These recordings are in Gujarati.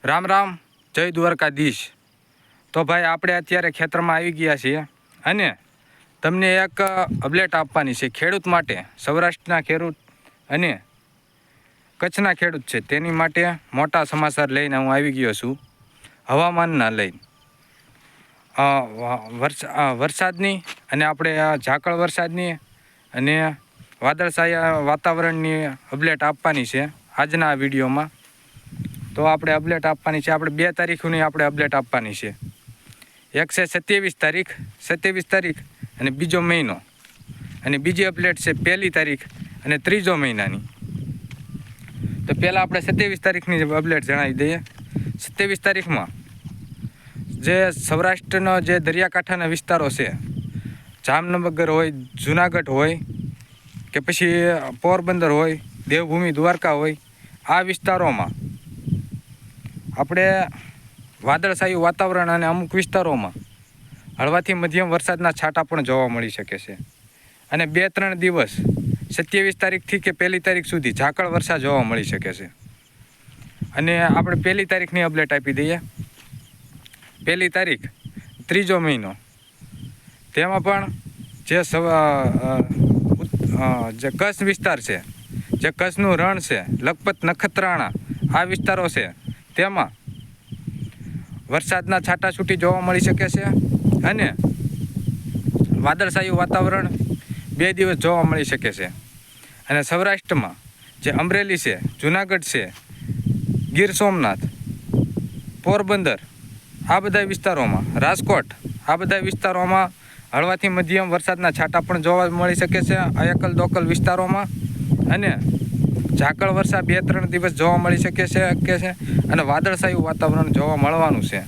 રામ રામ, જય દ્વારકાધીશ। તો ભાઈ આપણે અત્યારે ખેતરમાં આવી ગયા છીએ અને તમને એક અપડેટ આપવાની છે ખેડૂત માટે, સૌરાષ્ટ્રના ખેડૂત અને કચ્છના ખેડૂત છે તેની માટે મોટા સમાચાર લઈને હું આવી ગયો છું હવામાનના લઈને। વરસાદની અને આપણે ઝાકળ વરસાદની અને વાદળછાયા વાતાવરણની અપડેટ આપવાની છે આજના આ વિડીયોમાં। તો આપણે અપડેટ આપવાની છે, આપણે 2 તારીખોની આપણે અપડેટ આપવાની છે। એક છે 27 તારીખ અને બીજો મહિનો, અને બીજી અપડેટ છે 1 તારીખ અને ત્રીજો મહિનાની। તો પહેલાં આપણે 27 તારીખની અપડેટ જણાવી દઈએ। 27 તારીખમાં જે સૌરાષ્ટ્રનો જે દરિયાકાંઠાના વિસ્તારો છે, જામનગર હોય, જુનાગઢ હોય કે પછી પોરબંદર હોય, દેવભૂમિ દ્વારકા હોય, આ વિસ્તારોમાં આપણે વાદળછાયું વાતાવરણ અને અમુક વિસ્તારોમાં હળવાથી મધ્યમ વરસાદના છાંટા પણ જોવા મળી શકે છે। અને 2-3 દિવસ 27 તારીખથી કે 1 તારીખ સુધી ઝાકળ વરસાદ જોવા મળી શકે છે। અને આપણે 1 તારીખની અપડેટ આપી દઈએ। 1 તારીખ ત્રીજો મહિનો, તેમાં પણ જે કચ્છ વિસ્તાર છે, જે કચ્છનું રણ છે, લખપત નખત્રાણા આ વિસ્તારો છે, તેમાં વરસાદના છાંટાછૂટી જોવા મળી શકે છે અને વાદળછાયું વાતાવરણ 2 દિવસ જોવા મળી શકે છે। અને સૌરાષ્ટ્રમાં જે અમરેલી છે, જુનાગઢ છે, ગીર સોમનાથ, પોરબંદર આ બધા વિસ્તારોમાં, રાજકોટ આ બધા વિસ્તારોમાં હળવાથી મધ્યમ વરસાદના છાંટા પણ જોવા મળી શકે છે એકલ દોકલ વિસ્તારોમાં। અને ઝાકળ વરસાદ 2-3 દિવસ જોવા મળી શકે છે અને વાદળછાયું વાતાવરણ જોવા મળવાનું છે।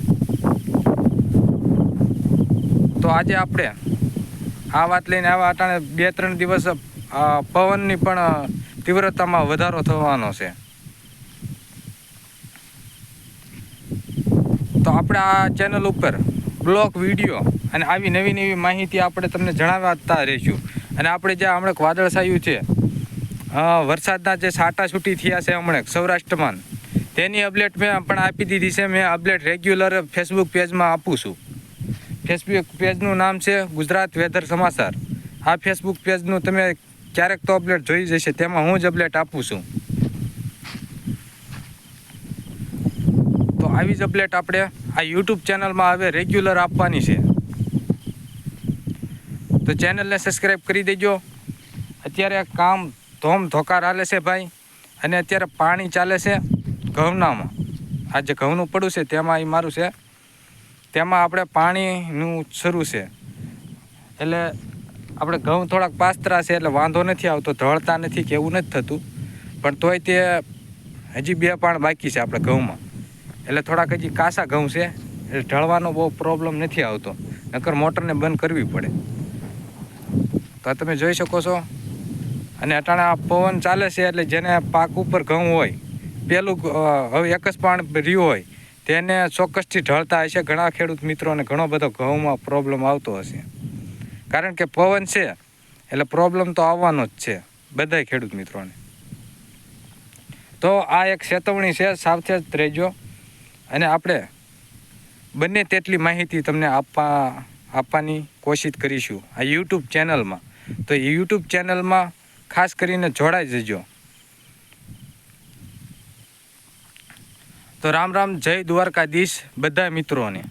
તો આજે આપણે આ વાત લઈને આવા અટાણે 2-3 દિવસ પવનની પણ તીવ્રતામાં વધારો થવાનો છે। તો આપણે આ ચેનલ ઉપર બ્લોગ વિડીયો અને આવી નવી માહિતી આપણે તમને જણાવતા રહીશું। અને આપણે જે હમણાં વાદળછાયું છે, વરસાદના જે છાંટાછૂટી થયા છે હમણાં સૌરાષ્ટ્રમાં, તેની અપડેટ મેં પણ આપી દીધી છે। મેં અપડેટ રેગ્યુલર ફેસબુક પેજમાં આપું છું। ફેસબુક પેજનું નામ છે ગુજરાત વેધર સમાચાર। આ ફેસબુક પેજનું તમે ક્યારેક તો અપડેટ જોઈ જશે, તેમાં હું જ અપડેટ આપું છું। તો આવી જ અપડેટ આપણે આ યુટ્યુબ ચેનલમાં હવે રેગ્યુલર આપવાની છે। તો ચેનલને સબસ્ક્રાઈબ કરી દેજો। અત્યારે કામ ધોકાર હાલે છે ભાઈ, અને અત્યારે પાણી ચાલે છે ઘઉંનામાં। આ જે ઘઉંનું પડું છે તેમાં એ મારું છે, તેમાં આપણે પાણીનું શરૂ છે, એટલે આપણે ઘઉં થોડાક પાસ્તરા છે એટલે વાંધો નથી આવતો, ઢળતા નથી કે એવું નથી થતું। પણ તોય તે હજી 2 પાણ બાકી છે આપણે ઘઉંમાં, એટલે થોડાક હજી કાસા ઘઉં છે, એટલે ઢળવાનો બહુ પ્રોબ્લેમ નથી આવતો, નકર મોટરને બંધ કરવી પડે। તો તમે જોઈ શકો છો। અને અટાણે આ પવન ચાલે છે એટલે જેને પાક ઉપર ઘઉં હોય, પેલું હવે 1 જ પાણ રહ્યું હોય, તેને ચોક્કસથી ઢળતા હશે ઘણા ખેડૂત મિત્રોને, ઘણો બધો ઘઉંમાં પ્રોબ્લેમ આવતો હશે। કારણ કે પવન છે એટલે પ્રોબ્લેમ તો આવવાનો જ છે બધાય ખેડૂત મિત્રોને। તો આ એક ચેતવણી છે, સાવચેત રહેજો। અને આપણે બને તેટલી માહિતી તમને આપવાની કોશિશ કરીશું આ યુટ્યુબ ચેનલમાં। તો યુટ્યુબ ચેનલમાં ખાસ કરીને જોડાઈ જજો। તો રામ રામ, જય દ્વારકાધીશ બધા મિત્રોને।